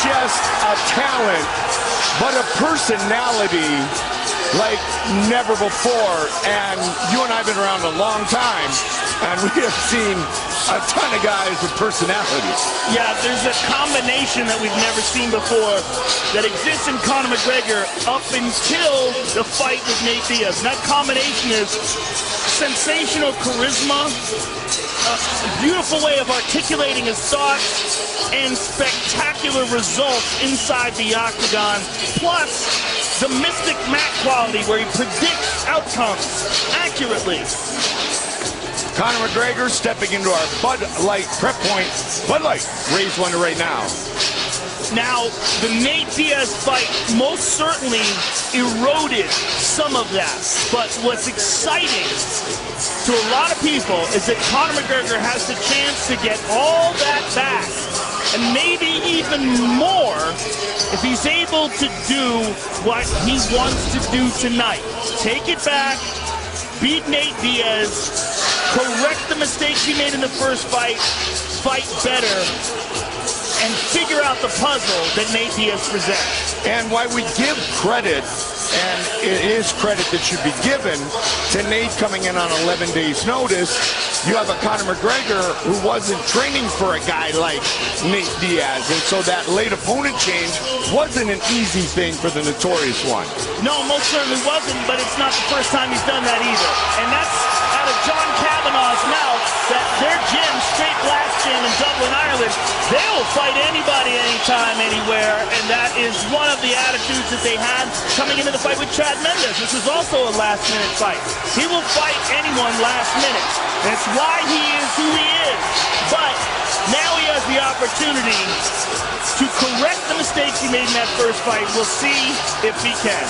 just a talent, but a personality like never before. And you and I have been around a long time, and we have seen a ton of guys with personalities. Yeah, there's a combination that we've never seen before that exists in Conor McGregor up until the fight with Nate Diaz. And that combination is sensational charisma, a beautiful way of articulating his thoughts, and spectacular results inside the octagon, plus the Mystic Mac quality where he predicts outcomes accurately. Conor McGregor stepping into our Bud Light prep point. Bud Light, raise one right now. Now, the Nate Diaz fight most certainly eroded some of that. But what's exciting to a lot of people is that Conor McGregor has the chance to get all that back, and maybe even more if he's able to do what he wants to do tonight. Take it back, beat Nate Diaz, correct the mistakes he made in the first fight, fight better, and figure out the puzzle that Nate Diaz presents. And why we give credit, and it is credit that should be given, to Nate coming in on 11 days' notice, you have a Conor McGregor who wasn't training for a guy like Nate Diaz, and so that late opponent change wasn't an easy thing for the Notorious One. No, most certainly wasn't, but it's not the first time he's done that either. And that's out of John Kavanagh's mouth, that their gym, Straight Blast Gym in Dublin, Ireland, they will fight anybody, anytime, anywhere, and that is one of the attitudes that they had coming into the fight with Chad Mendes. This was also a last-minute fight. He will fight anyone last minute. That's why he is who he is. But now he has the opportunity to correct the mistakes he made in that first fight. We'll see if he can.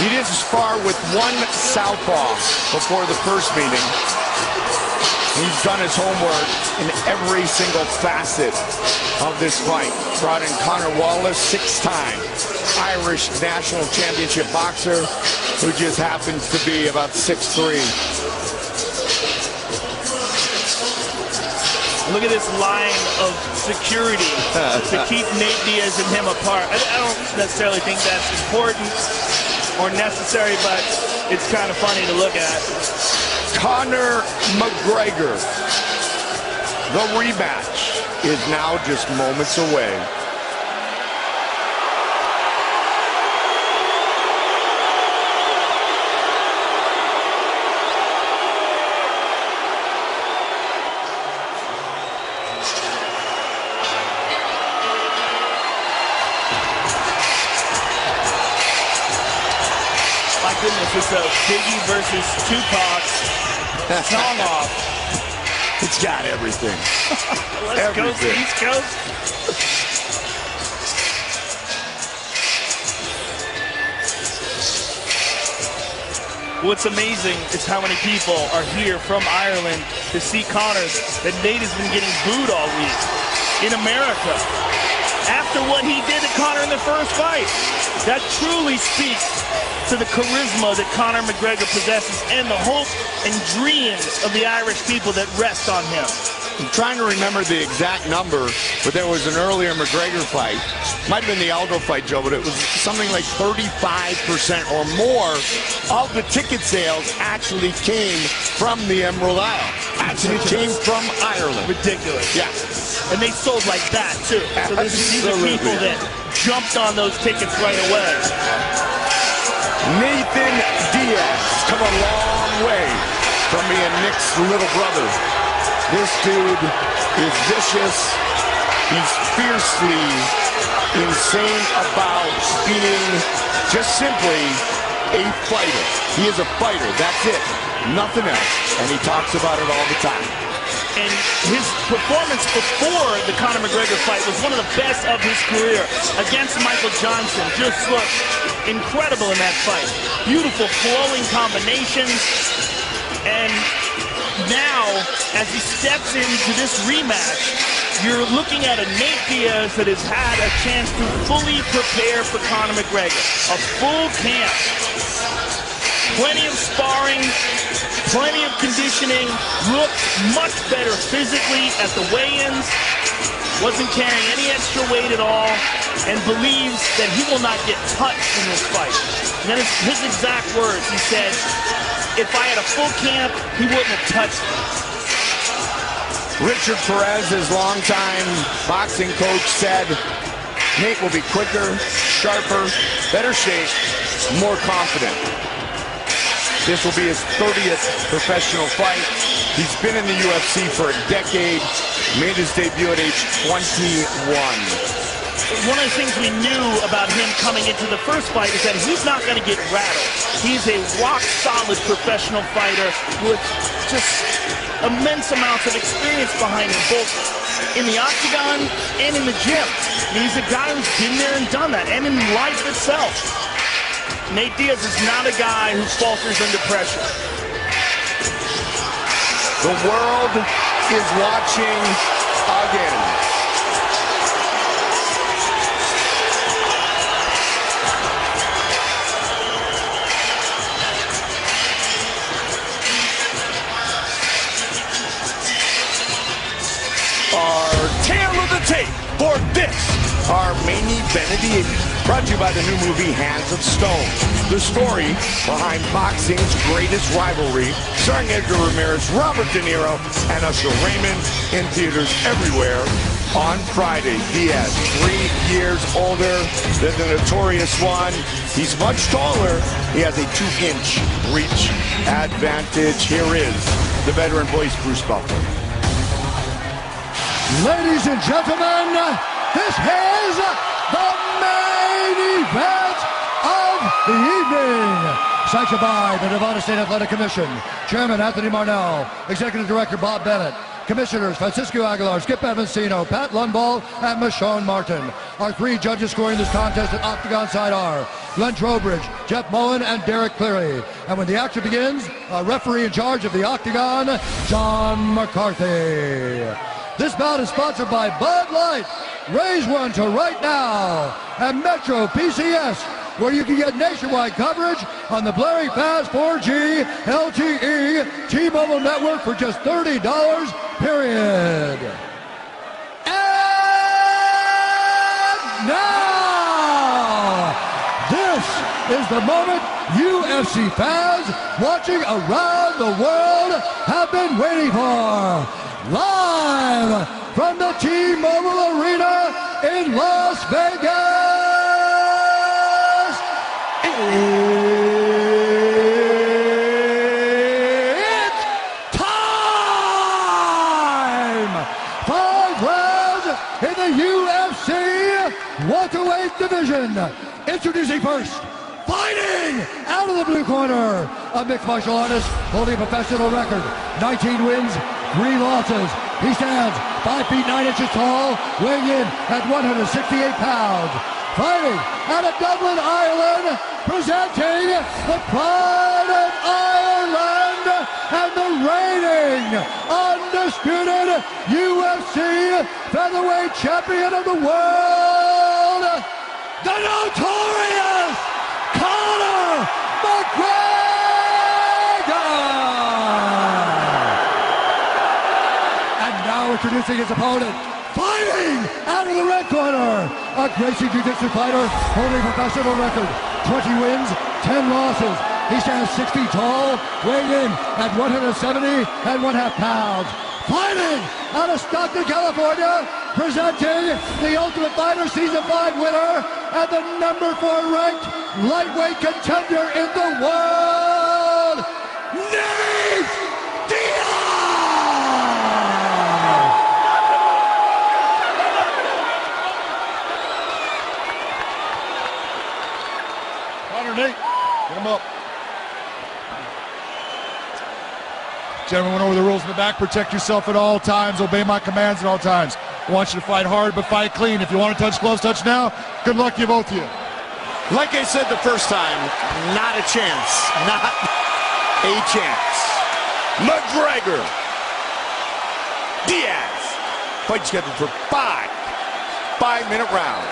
He didn't spar with one southpaw before the first meeting. He's done his homework in every single facet of this fight. Brought in Conor Wallace, 6-time Irish national championship boxer, who just happens to be about 6'3". Look at this line of security to keep Nate Diaz and him apart. I don't necessarily think that's important or necessary, but it's kind of funny to look at. Conor McGregor, the rematch, is now just moments away. My goodness, it's a Biggie versus Tupac song off. It's got everything. West Coast, East Coast. What's amazing is how many people are here from Ireland to see Conor. That Nate has been getting booed all week in America after what he did to Conor in the first fight. That truly speaks to the charisma that Conor McGregor possesses and the hope and dreams of the Irish people that rest on him. I'm trying to remember the exact number, but there was an earlier McGregor fight. Might have been the Aldo fight, Joe, but it was something like 35% or more of the ticket sales actually came from the Emerald Isle. Actually came from Ireland. Ridiculous. Yeah. And they sold like that, too. So these are people that jumped on those tickets right away. Nathan Diaz come a long way from being Nick's little brother. This dude is vicious. He's fiercely insane about being just simply a fighter. He is a fighter, that's it. Nothing else. And he talks about it all the time. And his performance before the Conor McGregor fight was one of the best of his career against Michael Johnson. Just looked incredible in that fight. Beautiful flowing combinations. And now, as he steps into this rematch, you're looking at a Nate Diaz that has had a chance to fully prepare for Conor McGregor. A full camp. Plenty of sparring, plenty of conditioning, looked much better physically at the weigh-ins. wasn't carrying any extra weight at all, and believes that he will not get touched in this fight. And then his exact words, he said, if I had a full camp, he wouldn't have touched me. Richard Perez, his longtime boxing coach, said Nate will be quicker, sharper, better shape, more confident. This will be his 30th professional fight. He's been in the UFC for a decade, made his debut at age 21. One of the things we knew about him coming into the first fight is that he's not going to get rattled. He's a rock-solid professional fighter with just immense amounts of experience behind him, both in the octagon and in the gym. He's a guy who's been there and done that, and in life itself. Nate Diaz is not a guy who falters under pressure. The world is watching again. Our tale of the tape for this, our main event of the evening, brought to you by the new movie Hands of Stone. The story behind boxing's greatest rivalry, starring Edgar Ramirez, Robert De Niro, and Usher Raymond, in theaters everywhere on Friday. Diaz, 3 years older than the notorious one. He's much taller. He has a 2-inch reach advantage. Here is the veteran voice, Bruce Buffer. Ladies and gentlemen, this is the main event of the evening. Sanctioned by the Nevada State Athletic Commission. Chairman Anthony Marnell, Executive Director Bob Bennett, Commissioners Francisco Aguilar, Skip Evansino, Pat Lundvall, and Michonne Martin. Our 3 judges scoring this contest at Octagon side are Glenn Trowbridge, Jeff Moen, and Derek Cleary. And when the action begins, a referee in charge of the Octagon, John McCarthy. This bout is sponsored by Bud Light. Raise one to right now. And Metro PCS, where you can get nationwide coverage on the blaring fast 4G LTE T-Mobile network for just $30, period. And now, this is the moment UFC fans watching around the world have been waiting for. Live from the T-Mobile Arena in Las Vegas, it's time! 5 rounds in the UFC welterweight division. Introducing first, fighting out of the blue corner, a mixed martial artist holding a professional record, 19 wins, 3 losses. He stands 5 feet 9 inches tall, weighing in at 168 pounds. Fighting out of Dublin, Ireland, presenting the pride of Ireland and the reigning, undisputed UFC featherweight champion of the world, the notorious Conor McGregor! Introducing his opponent, fighting out of the red corner, a Gracie Jiu-Jitsu fighter holding a professional record, 20 wins, 10 losses. He stands 6 feet tall, weighing in at 170.5 pounds. Fighting out of Stockton, California, presenting the Ultimate Fighter Season 5 winner and the number 4 ranked lightweight contender in the world, Nate Diaz! Nate, get him up. Gentlemen, went over the rules in the back. Protect yourself at all times. Obey my commands at all times. I want you to fight hard, but fight clean. If you want to touch gloves, touch now. Good luck to you, both of you. Like I said the first time, not a chance. Not a chance. McGregor. Diaz. Fight scheduled for 5 5-minute rounds.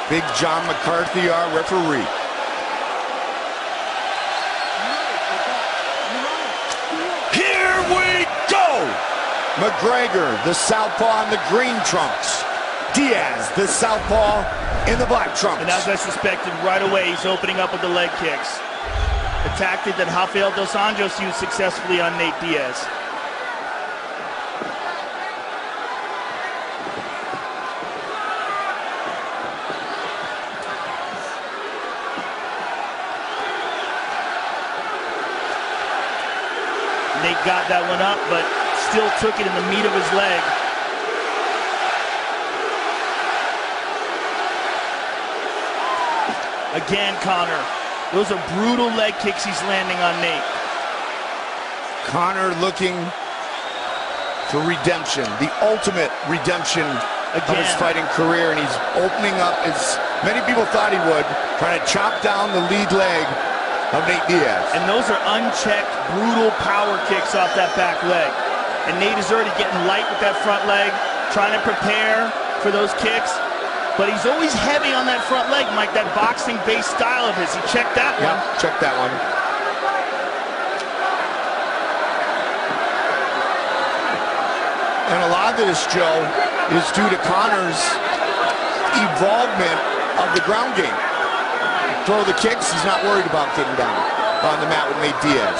Big John McCarthy, our referee. Here we go! McGregor, the southpaw in the green trunks. Diaz, the southpaw in the black trunks. And as I suspected, right away he's opening up with the leg kicks. A tactic that Rafael Dos Anjos used successfully on Nate Diaz. Nate got that one up, but still took it in the meat of his leg. Again, Conor. Those are brutal leg kicks he's landing on Nate. Conor looking for redemption, the ultimate redemption of his fighting career, and he's opening up, as many people thought he would, trying to chop down the lead leg of Nate Diaz. And those are unchecked, brutal power kicks off that back leg. And Nate is already getting light with that front leg, trying to prepare for those kicks. But he's always heavy on that front leg, Mike, that boxing-based style of his. He checked that one. Yeah, checked that one. And a lot of this, Joe, is due to Conor's involvement of the ground game. Throw the kicks, he's not worried about getting down on the mat with Nate Diaz.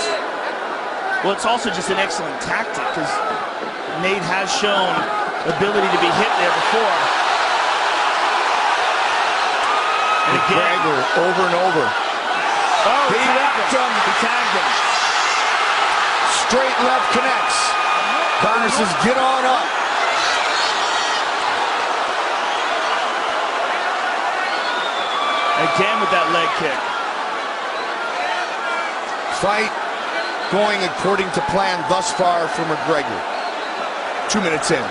Well, it's also just an excellent tactic, because Nate has shown ability to be hit there before. And again, McGregor over and over. Oh, He wrapped him. He tagged him. Straight left connects. Conor says, get on up. Again with that leg kick. Fight going according to plan thus far for McGregor. 2 minutes in.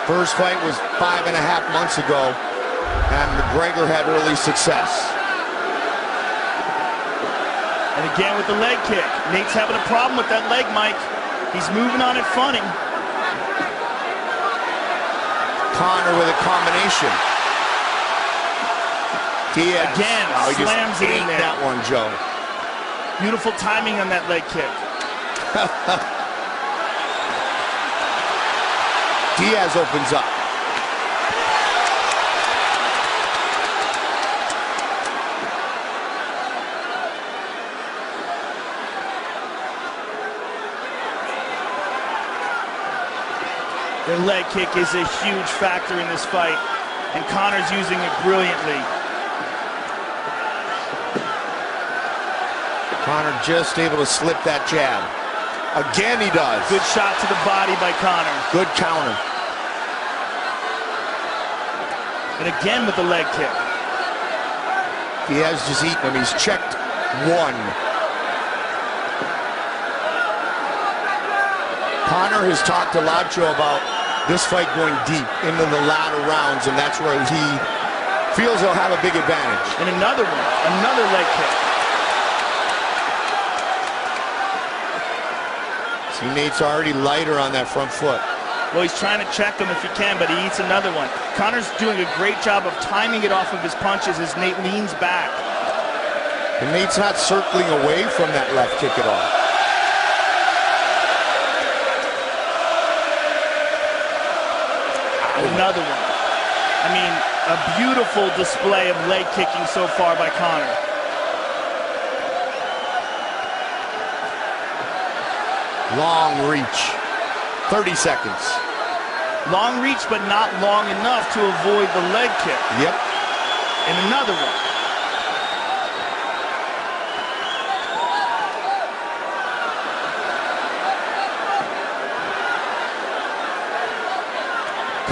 First fight was 5.5 months ago, and McGregor had early success. And again with the leg kick. Nate's having a problem with that leg, Mike. He's moving on it funny. Conor with a combination. Diaz Again, slams it in there. That one, Joe. Beautiful timing on that leg kick. Diaz opens up. The leg kick is a huge factor in this fight, and Conor's using it brilliantly. Conor just able to slip that jab. Again he does. Good shot to the body by Conor. Good counter. And again with the leg kick. Diaz just eaten him. He's checked one. Conor has talked a lot, Joe, about this fight going deep into the latter rounds, and that's where he feels he'll have a big advantage. And another one, another leg kick. See, Nate's already lighter on that front foot. Well, he's trying to check him if he can, but he eats another one. Conor's doing a great job of timing it off of his punches as Nate leans back. And Nate's not circling away from that left kick at all. Another one. I mean, a beautiful display of leg kicking so far by Conor. Long reach. 30 seconds. Long reach, but not long enough to avoid the leg kick. Yep. And another one.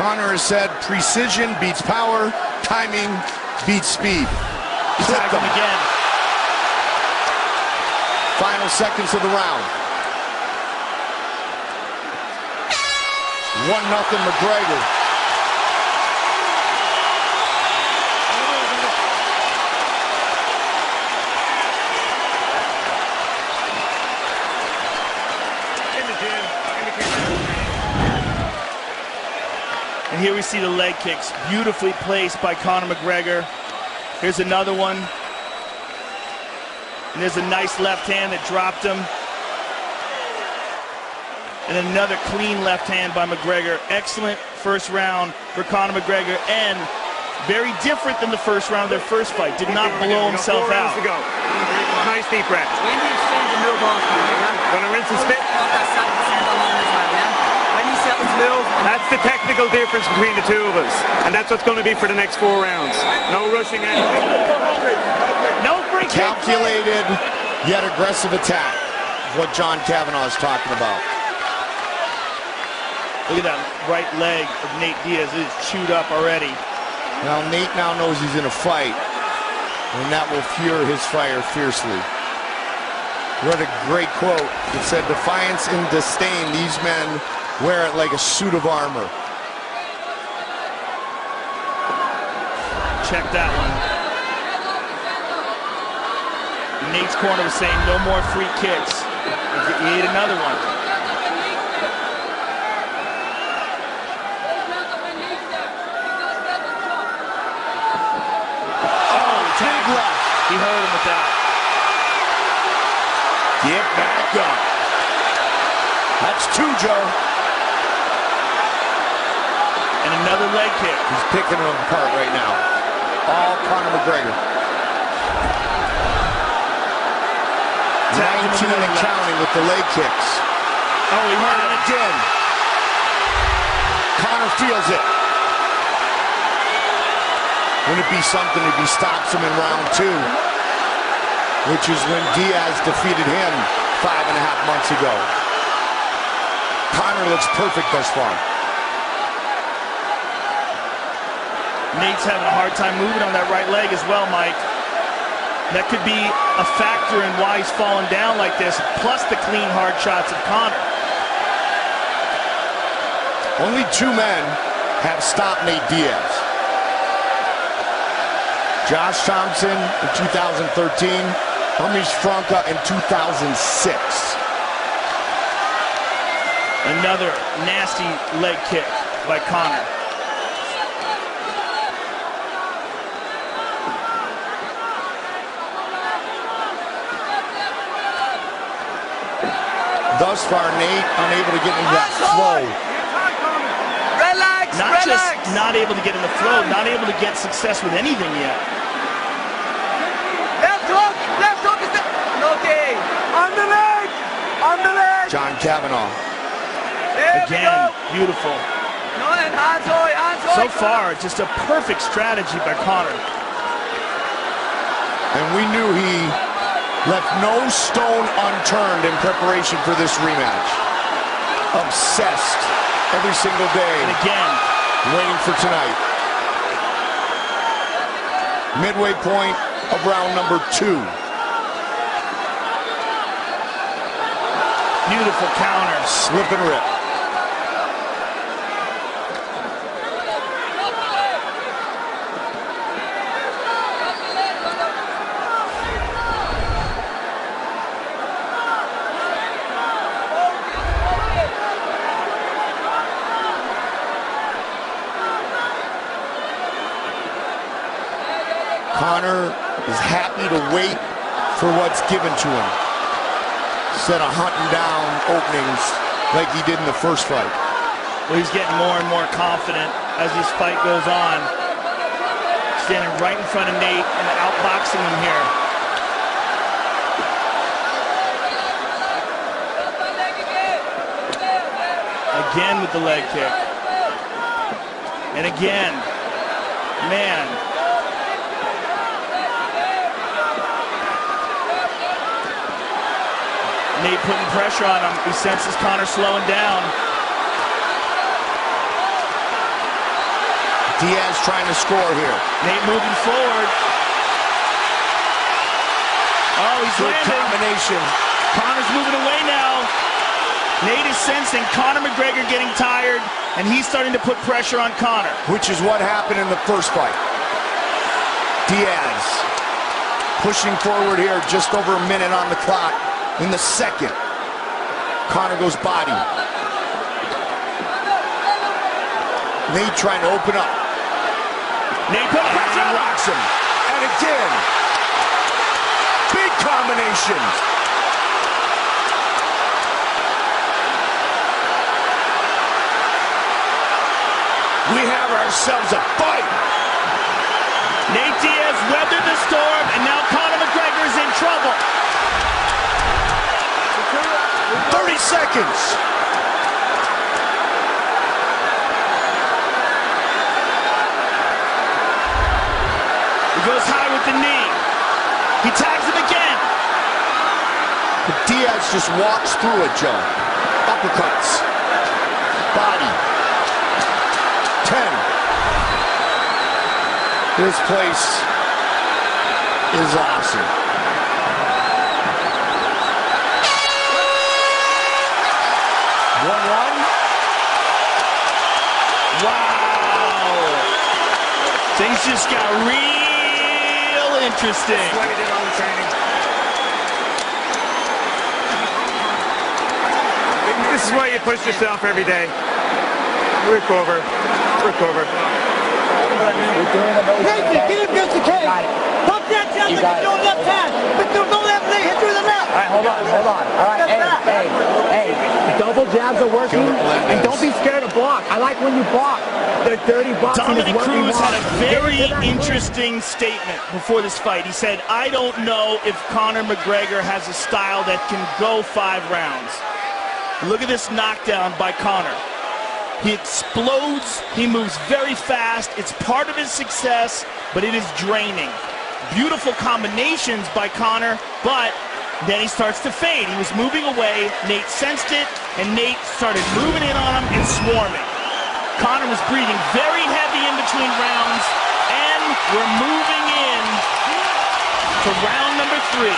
Conor has said precision beats power, timing beats speed. Tag him again. Final seconds of the round. 1-0 McGregor. And here we see the leg kicks, beautifully placed by Conor McGregor. Here's another one. And there's a nice left hand that dropped him. And another clean left hand by McGregor. Excellent first round for Conor McGregor, and very different than the first round of their first fight. Did not blow himself out. Nice deep breath. When do you change the move off? Gonna rinse and spit. That's the technical difference between the two of us, and that's what's going to be for the next 4 rounds. No rushing in. No free kick. Calculated yet aggressive attack. What John Kavanagh is talking about. Look at that right leg of Nate Diaz. It is chewed up already. Now Nate now knows he's in a fight, and that will fuel his fire fiercely. Read a great quote. It said, "Defiance and disdain, these men wear it like a suit of armor." Check that one. Nate's corner was saying no more free kicks. He ate another one. Oh, tag left. He hurt him with that. Get back up. That's 2, Joe. And another leg kick. He's picking them apart right now. All Conor McGregor. 19 and counting with the leg kicks. Oh, he hurt him again. Conor feels it. Wouldn't it be something if he stops him in round 2? Which is when Diaz defeated him 5.5 months ago. Conor looks perfect thus far. Nate's having a hard time moving on that right leg as well, Mike. That could be a factor in why he's falling down like this, plus the clean, hard shots of Conor. Only 2 men have stopped Nate Diaz. Josh Thompson in 2013, Hermes Franca in 2006. Another nasty leg kick by Conor. Thus far, Nate unable to get into that flow. Relax, Not just not able to get in the flow, not able to get success with anything yet. Left hook is there. Okay. On the leg. On the leg. John Kavanagh. There Again, beautiful. No, and hands high. So far, just a perfect strategy by Conor. And we knew he left no stone unturned in preparation for this rematch. Obsessed every single day. And again, waiting for tonight. Midway point of round number 2. beautiful counter. Slip and rip. Conor is happy to wait for what's given to him, instead of hunting down openings like he did in the first fight. Well, he's getting more and more confident as this fight goes on. Standing right in front of Nate and outboxing him here. Again with the leg kick. And again, man. Nate putting pressure on him. He senses Conor slowing down. Diaz trying to score here. Nate moving forward. Oh, he's Good landing. combination. Conor's moving away now. Nate is sensing Conor McGregor getting tired, and he's starting to put pressure on Conor. Which is what happened in the first fight. Diaz pushing forward here, just over a minute on the clock. In the second, Conor goes body. Nate trying to open up. Nate put pressure on him. Rocks him. And again. Big combination. We have ourselves a fight. Nate Diaz weathered the storm, and now Conor McGregor is in trouble. 30 seconds. He goes high with the knee. He tags him again. But Diaz just walks through it, Joe. Uppercuts. Body. 10. This place is awesome. Wow. Things just got real interesting. That's what he did on the training. This is why you push yourself every day. Recover. Recover. Get him against the cage. Pump that chest like you're doing left hand. But don't let him hit through the left. All right, hold on. All right, hey. Double jabs are working, and don't be scared to block. I like when you block. The dirty boxing Dominic is what we Cruz want. had a very interesting statement before this fight. He said, I don't know if Conor McGregor has a style that can go 5 rounds. Look at this knockdown by Conor. He explodes, he moves very fast. It's part of his success, but it is draining. Beautiful combinations by Conor, but then he starts to fade. He was moving away, Nate sensed it, and Nate started moving in on him and swarming. Conor was breathing very heavy in between rounds, and we're moving in to round number 3.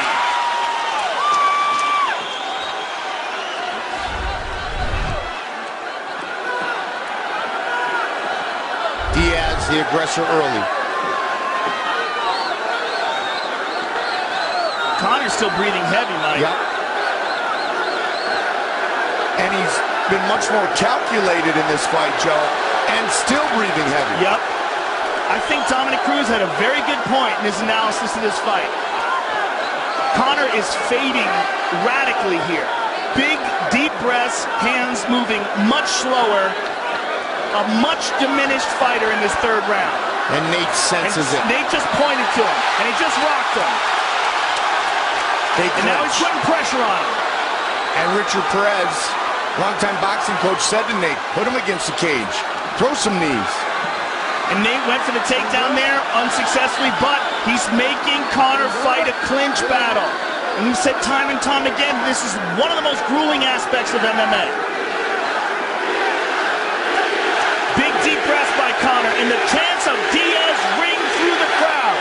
Diaz, the aggressor early. Conor's still breathing heavy, Mike. Yep. And he's been much more calculated in this fight, Joe, and still breathing heavy. Yep. I think Dominic Cruz had a very good point in his analysis of this fight. Conor is fading radically here. Big, deep breaths, hands moving much slower. A much diminished fighter in this 3rd round. And Nate senses it. Nate just pointed to him, and he just rocked him. And now he's putting pressure on him. And Richard Perez, longtime boxing coach, said to Nate, put him against the cage. Throw some knees. And Nate went for the takedown there unsuccessfully, but he's making Conor fight a clinch battle. And we've said time and time again, this is one of the most grueling aspects of MMA. Big deep breath by Conor, and the chants of Diaz ring through the crowd.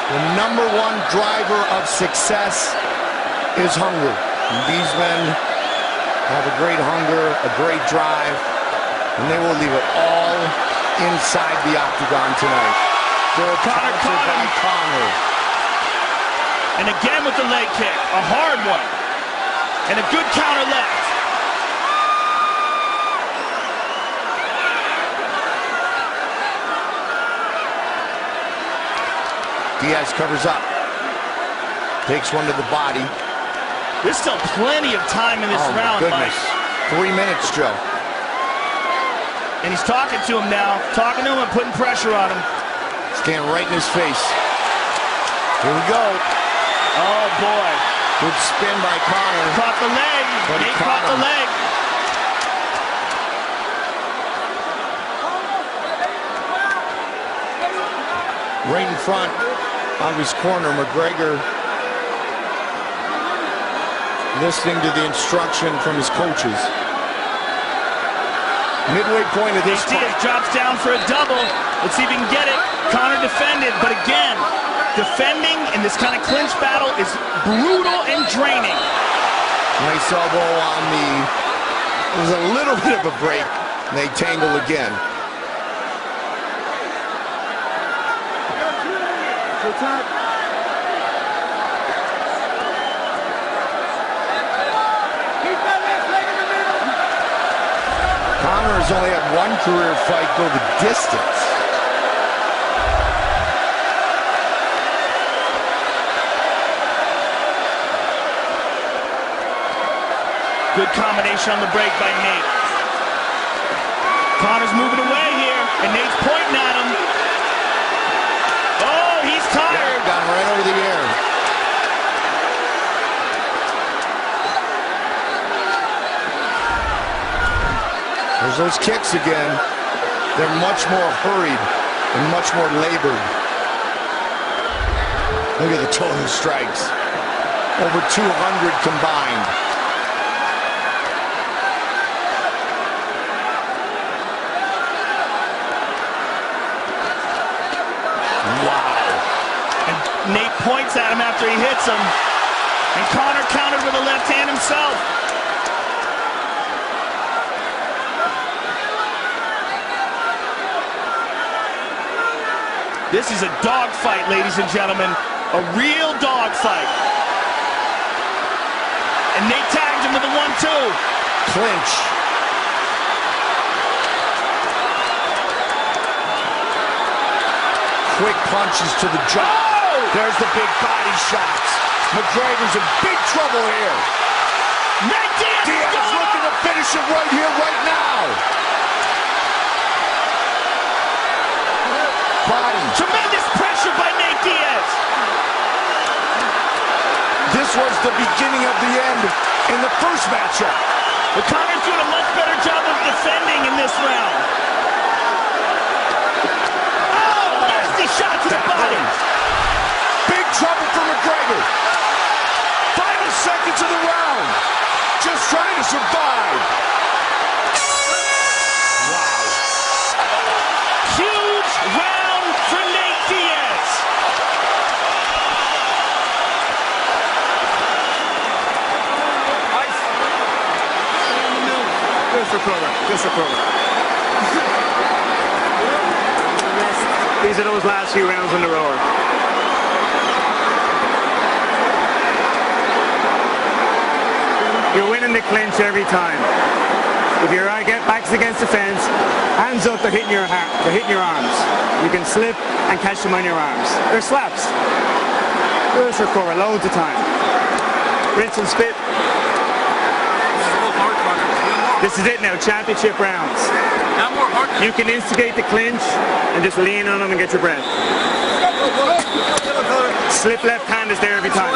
The number 1 driver of success is hunger. And these men have a great hunger, a great drive, and they will leave it all inside the octagon tonight. Conor caught him. Conor. And again with the leg kick, a hard one. And a good counter left. Diaz covers up. Takes one to the body. There's still plenty of time in this round, goodness. Mike. 3 minutes, Joe. And he's talking to him now. Talking to him and putting pressure on him. Stand right in his face. Here we go. Oh, boy. Good spin by Conor. Caught the leg. Nate caught the leg. Right in front of his corner, McGregor listening to the instruction from his coaches. Midway point of this Nate Diaz drops down for a double. Let's see if he can get it. Conor defended, but again, defending in this kind of clinch battle is brutal and draining. Nice elbow on the... There's a little bit of a break. And they tangle again. Conor has only had one career fight go the distance. Good combination on the break by Nate. Conor's moving away here, and Nate's pointing at him. Oh, he's tired. Yeah, got him right over the air. There's those kicks again. They're much more hurried and much more labored. Look at the total strikes. Over 200 combined. Nate points at him after he hits him. And Conor countered with a left hand himself. This is a dogfight, ladies and gentlemen. A real dogfight. And Nate tagged him with a 1-2. Clinch. Quick punches to the jaw. There's the big body shots. McGregor's in big trouble here. Nate Diaz looking to finish it right here, right now. Body. Tremendous pressure by Nate Diaz. This was the beginning of the end in the first matchup. But Conor's doing a much better job of defending in this round. Oh, nasty shot to the body. Big trouble for McGregor. Final seconds of the round. Just trying to survive. Wow. Huge round for Nate Diaz. Just recover. These are those last few rounds on the road. You're winning the clinch every time. If your back's against the fence, hands up, they're hitting your arms. You can slip and catch them on your arms. They're slaps. Just recover loads of time. Rinse and spit. This is it now, championship rounds. You can instigate the clinch and just lean on them and get your breath. Slip left hand is there every time.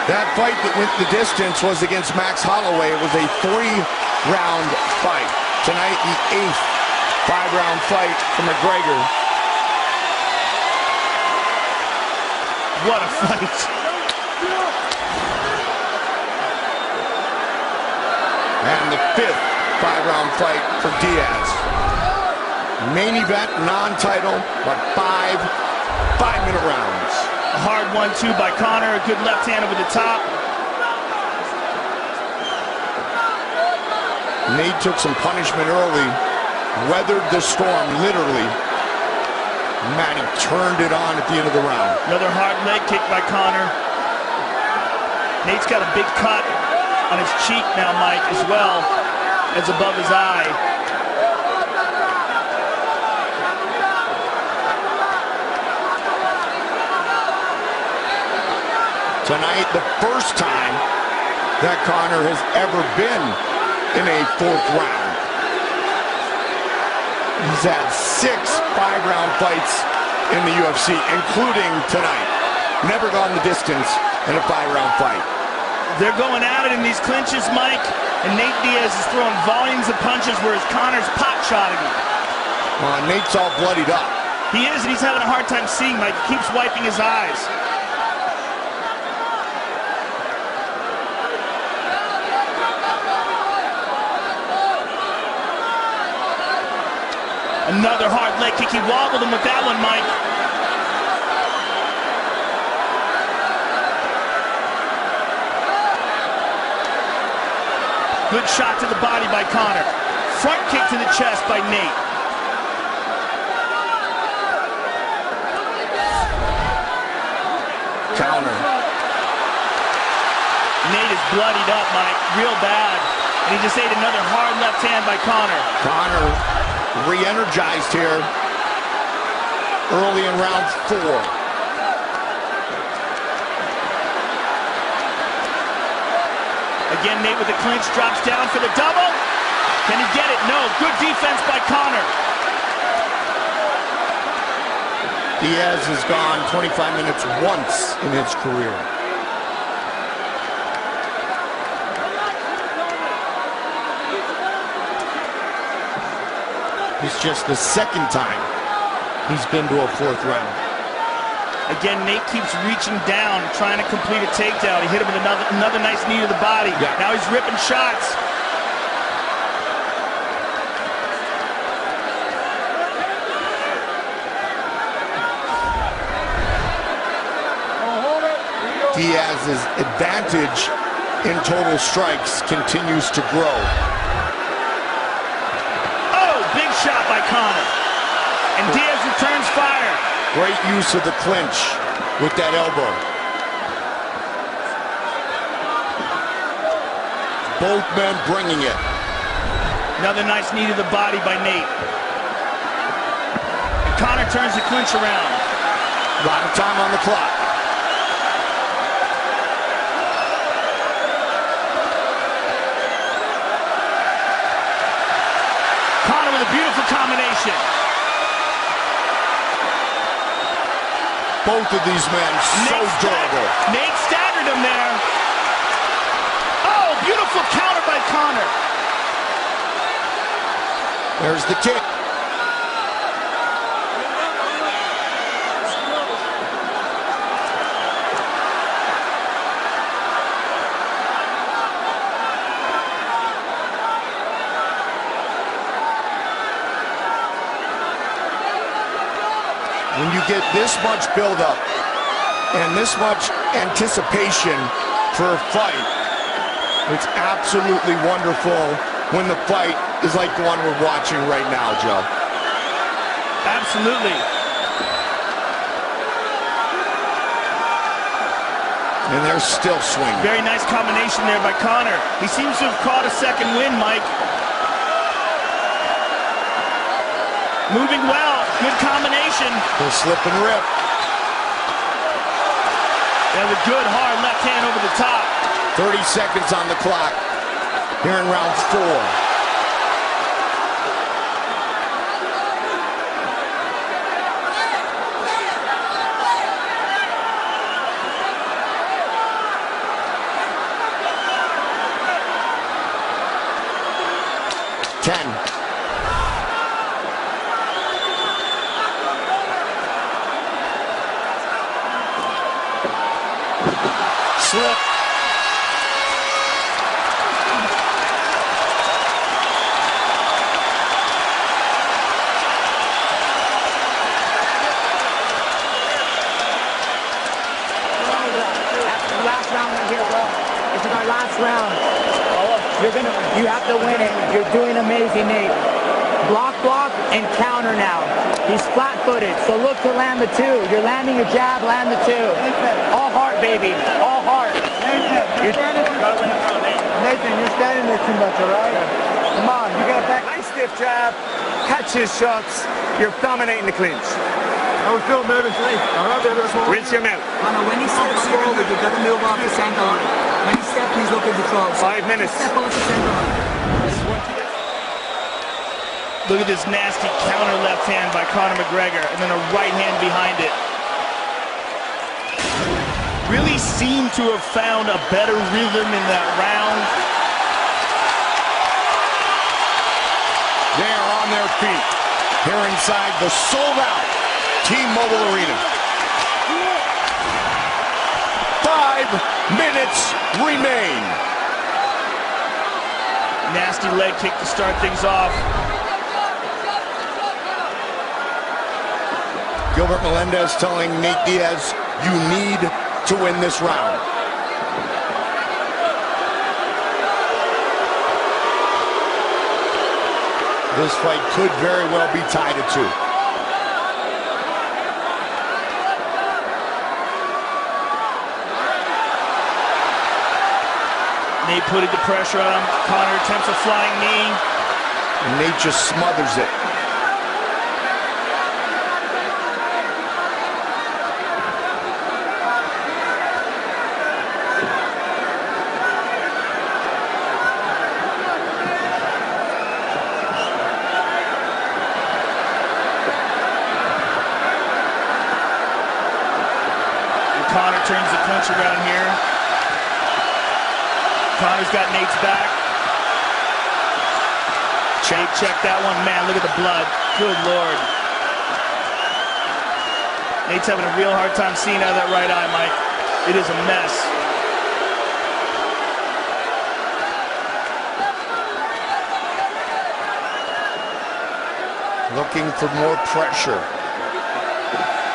That fight that went the distance was against Max Holloway. It was a 3-round fight. Tonight, the 8th 5-round fight for McGregor. What a fight. And the 5th 5-round fight for Diaz. Main event, non-title, but 5-minute rounds. A hard 1-2 by Conor, a good left hand over the top. Nate took some punishment early, weathered the storm, literally. Man, he turned it on at the end of the round. Another hard leg kick by Conor. Nate's got a big cut on his cheek now, Mike, as well as above his eye. Tonight, the first time that Conor has ever been in a 4th round. He's had 6 5-round fights in the UFC, including tonight. Never gone the distance in a 5-round fight. They're going at it in these clinches, Mike, and Nate Diaz is throwing volumes of punches, whereas Conor's pot-shotting him. Nate's all bloodied up. He is, and he's having a hard time seeing, Mike. He keeps wiping his eyes. Another hard leg kick. He wobbled him with that one, Mike. Good shot to the body by Conor. Front kick to the chest by Nate. Counter. Nate is bloodied up, Mike, real bad. And he just ate another hard left hand by Conor. Conor re-energized here early in round 4. Again, Nate with the clinch, drops down for the double. Can he get it? No. Good defense by Conor. Diaz has gone 25 minutes once in his career. It's just the second time he's been to a 4th round. Again, Nate keeps reaching down, trying to complete a takedown. He hit him with another nice knee to the body. Yeah. Now he's ripping shots. Diaz's advantage in total strikes continues to grow. Oh, big shot by Conor. And Diaz returns fire. Great use of the clinch with that elbow. Both men bringing it. Another nice knee to the body by Nate. And Conor turns the clinch around. A lot of time on the clock. Conor with a beautiful combination. Both of these men so durable. Nate staggered him there. Oh, beautiful counter by Conor. There's the kick. When you get this much buildup and this much anticipation for a fight, it's absolutely wonderful when the fight is like the one we're watching right now, Joe. Absolutely. And they're still swinging. Very nice combination there by Conor. He seems to have caught a second win, Mike. Moving well. Good combination. He'll slip and rip. There's a good hard left hand over the top. 30 seconds on the clock here in round 4. Slip. Last round right here, bro. This is our last round. You have to win it. You're doing amazing, Nate. Block, and counter now. He's flat-footed, so look to land the 2. You're landing a jab, land the 2. All heart, baby. All heart. Nathan, you're standing there too much, all right? Come on, you got back. Nice stiff jab, catch his shots, you're dominating the clinch. How we feel, baby? All right, baby, let's move. Rinse your mouth. When he steps forward, you've got to move off the center line. When he steps, he's looking to throw. 5 minutes. Step off the center line. Look at this nasty counter left hand by Conor McGregor, and then a right hand behind it. Really seemed to have found a better rhythm in that round. They are on their feet here inside the sold-out T-Mobile Arena. 5 minutes remain. Nasty leg kick to start things off. Gilbert Melendez telling Nate Diaz, you need to win this round. This fight could very well be tied at 2. Nate putting the pressure on him. Conor attempts a flying knee. And Nate just smothers it. Conor turns the clinch around here. Conor's got Nate's back. Check that one. Man, look at the blood. Good Lord. Nate's having a real hard time seeing out of that right eye, Mike. It is a mess. Looking for more pressure.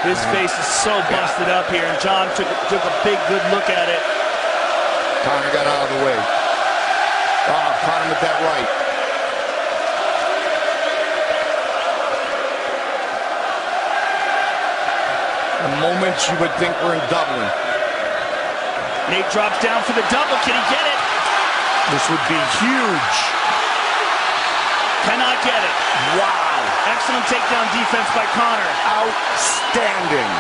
His face is so busted up here, and John took a big, good look at it. Conor got out of the way. Oh, caught him with that right. The moment you would think we're in Dublin. Nate drops down for the double. Can he get it? This would be huge. Cannot get it. Wow. Excellent takedown defense by Conor. Outstanding.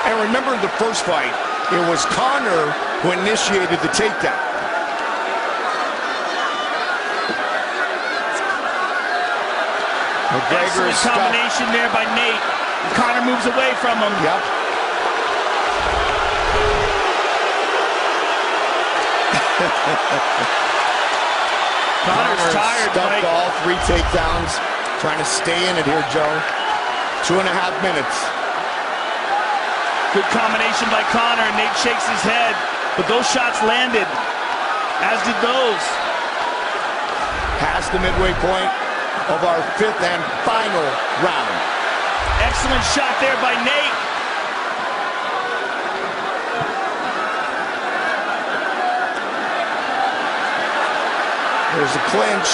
And remember the first fight, it was Conor who initiated the takedown. McGregor Excellent combination there by Nate. Conor moves away from him. Yep. Conor's tired, stuffed Mike. all 3 takedowns. Trying to stay in it here, Joe. 2.5 minutes. Good combination by Conor. Nate shakes his head, but those shots landed, as did those. Past the midway point of our 5th and final round. Excellent shot there by Nate. There's a clinch.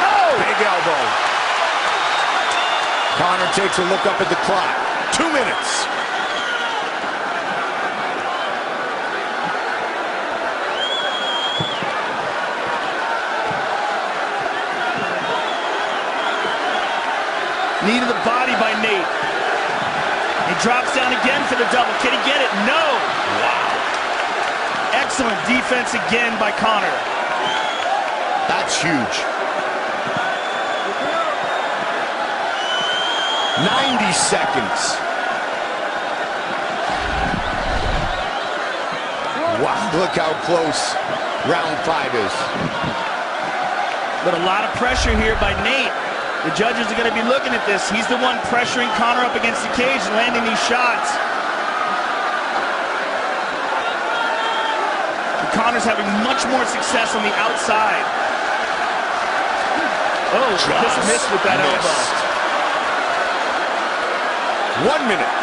Oh! Big elbow. Conor takes a look up at the clock. 2 minutes. Knee to the body by Nate. He drops down again for the double. Can he get it? No. Wow. Excellent defense again by Conor. That's huge. 90 seconds. Wow, look how close round 5 is. But a lot of pressure here by Nate. The judges are going to be looking at this. He's the one pressuring Conor up against the cage and landing these shots. And Conor's having much more success on the outside. Oh, just missed with that elbow. 1 minute.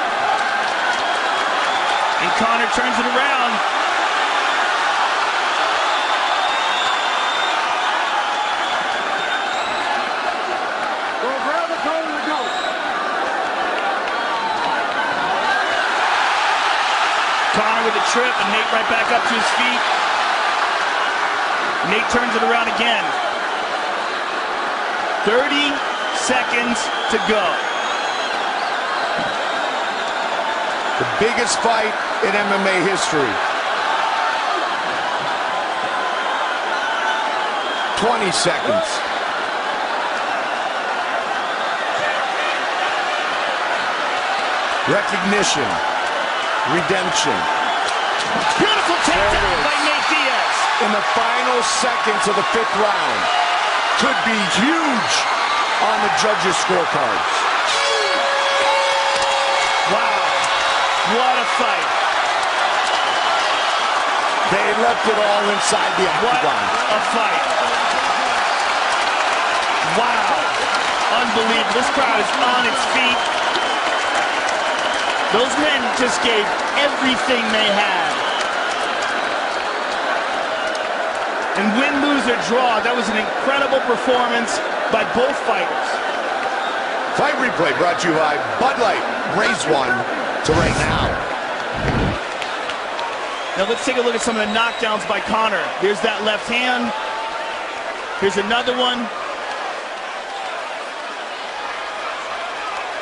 And Conor turns it around. Conor with a trip, and Nate right back up to his feet. Nate turns it around again. 30 seconds to go. The biggest fight in MMA history. 20 seconds. Recognition. Redemption. Beautiful takedown by Nate Diaz. In the final seconds of the 5th round. Could be huge on the judges' scorecards. Wow. What a fight. They left it all inside the octagon. What a fight. Wow. Unbelievable. This crowd is on its feet. Those men just gave everything they had. And win, lose, or draw, that was an incredible performance by both fighters. Fight replay brought to you by Bud Light. Raise one to right now. Now let's take a look at some of the knockdowns by Conor. Here's that left hand. Here's another one.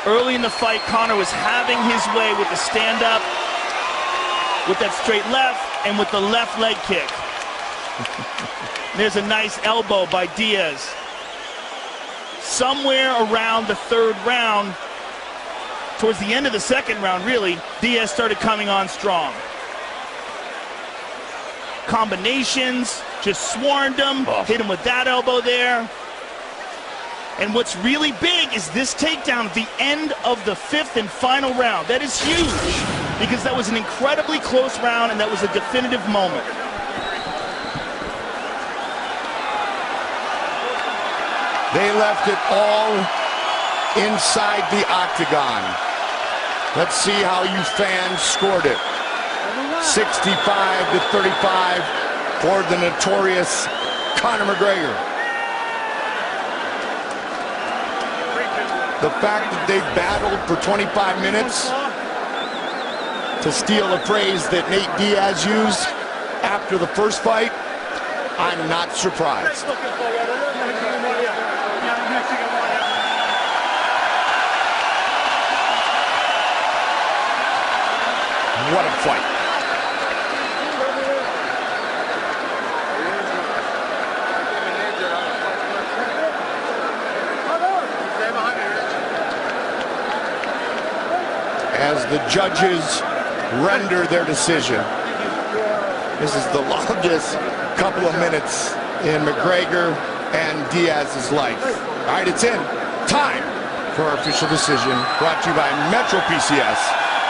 Early in the fight, Conor was having his way with the stand-up, with that straight left, and with the left leg kick. There's a nice elbow by Diaz. Somewhere around the third round, towards the end of the second round, really, Diaz started coming on strong. Combinations, just swarmed him, hit him with that elbow there. And what's really big is this takedown at the end of the fifth and final round. That is huge, because that was an incredibly close round, and that was a definitive moment. They left it all inside the octagon. Let's see how you fans scored it. 65-35 for the notorious Conor McGregor. The fact that they battled for 25 minutes, to steal a phrase that Nate Diaz used after the first fight, I'm not surprised. What a fight. As the judges render their decision, this is the longest couple of minutes in McGregor and Diaz's life. All right, it's in. Time for our official decision, brought to you by Metro PCS,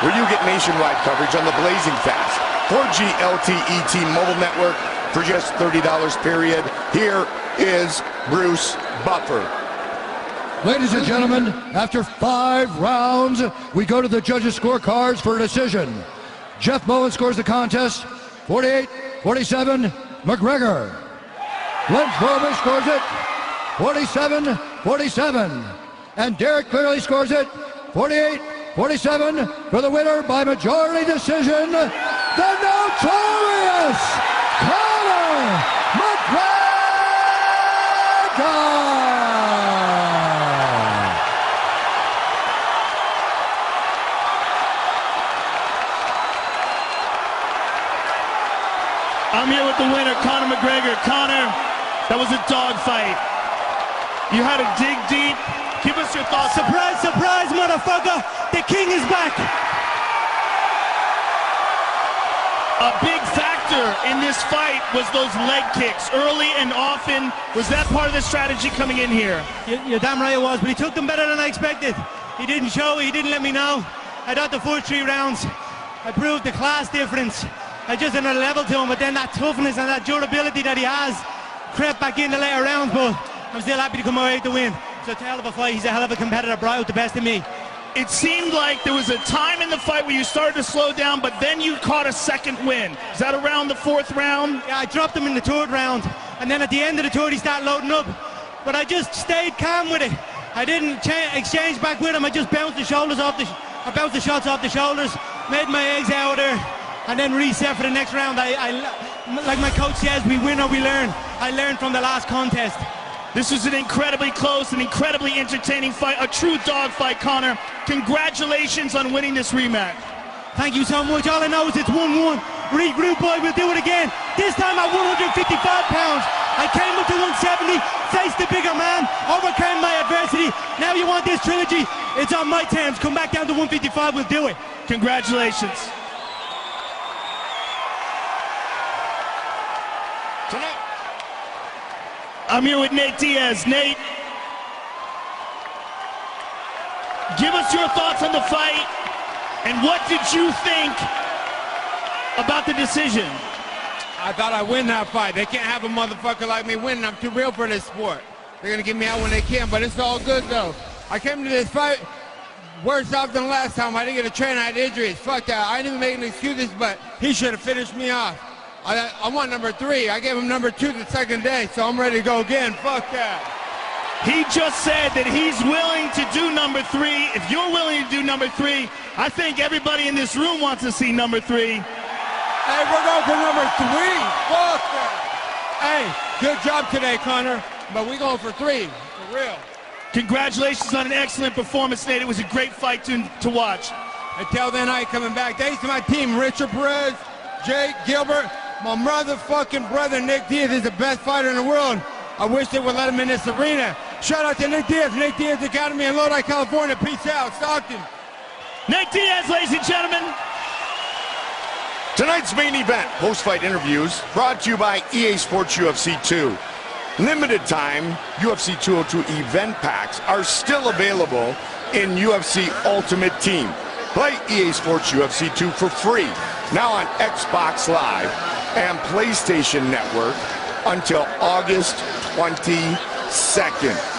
where you get nationwide coverage on the blazing fast 4G LTE T-Mobile network for just $30 period. Here is Bruce Buffer. Ladies and gentlemen, after 5 rounds, we go to the judges' scorecards for a decision. Jeff Bowen scores the contest, 48-47, McGregor. Glenn Corbin scores it, 47-47. And Derek Clearly scores it, 48-47, for the winner by majority decision, the notorious Conor McGregor! I'm here with the winner, Conor McGregor. Conor, that was a dogfight. You had to dig deep. Give us your thoughts. Surprise, surprise, motherfucker! The king is back! A big factor in this fight was those leg kicks, early and often. Was that part of the strategy coming in here? You're damn right it was, but he took them better than I expected. He didn't show, he didn't let me know. I thought the first 3 rounds, I proved the class difference. I just another level to him, but then that toughness and that durability that he has crept back in the later rounds, but I'm still happy to come away with the win. It's a hell of a fight. He's a hell of a competitor, brought out the best in me. It seemed like there was a time in the fight where you started to slow down, but then you caught a second win. Is that around the 4th round? Yeah, I dropped him in the 3rd round, and then at the end of the 3rd he started loading up. But I just stayed calm with it. I didn't exchange back with him. I just bounced the shoulders off the, I bounced the shots off the shoulders, made my eggs out there, and then reset for the next round. Like my coach says, we win or we learn. I learned from the last contest. This was an incredibly close and incredibly entertaining fight, a true dog fight, Conor. Congratulations on winning this rematch. Thank you so much. All I know is it's 1-1. Regroup, boy, we'll do it again. This time at 155 pounds. I came up to 170, faced the bigger man, overcame my adversity. Now you want this trilogy? It's on my terms. Come back down to 155, we'll do it. Congratulations. Tonight, I'm here with Nate Diaz. Nate, give us your thoughts on the fight, and what did you think about the decision? I thought I'd win that fight. They can't have a motherfucker like me winning. I'm too real for this sport. They're going to get me out when they can, but it's all good, though. I came to this fight worse off than last time. I didn't get a train. I had injuries. Fuck that. I didn't make any excuses, but he should have finished me off. I want number 3. I gave him number 2 the second day, so I'm ready to go again. Fuck that. He just said that he's willing to do number 3. If you're willing to do number 3, I think everybody in this room wants to see number 3. Hey, we're going for number 3. Fuck that. Hey, good job today, Conor, but we're going for 3, for real. Congratulations on an excellent performance, Nate. It was a great fight to watch. Until then, I ain't coming back. Thanks to my team, Richard Perez, Jake Gilbert, my motherfucking brother, Nate Diaz, is the best fighter in the world. I wish they would let him in this arena. Shout out to Nate Diaz Academy in Lodi, California. Peace out, Stockton. Nate Diaz, ladies and gentlemen. Tonight's main event, post-fight interviews, brought to you by EA Sports UFC 2. Limited time UFC 202 event packs are still available in UFC Ultimate Team. Play EA Sports UFC 2 for free, now on Xbox Live and PlayStation Network until August 22nd.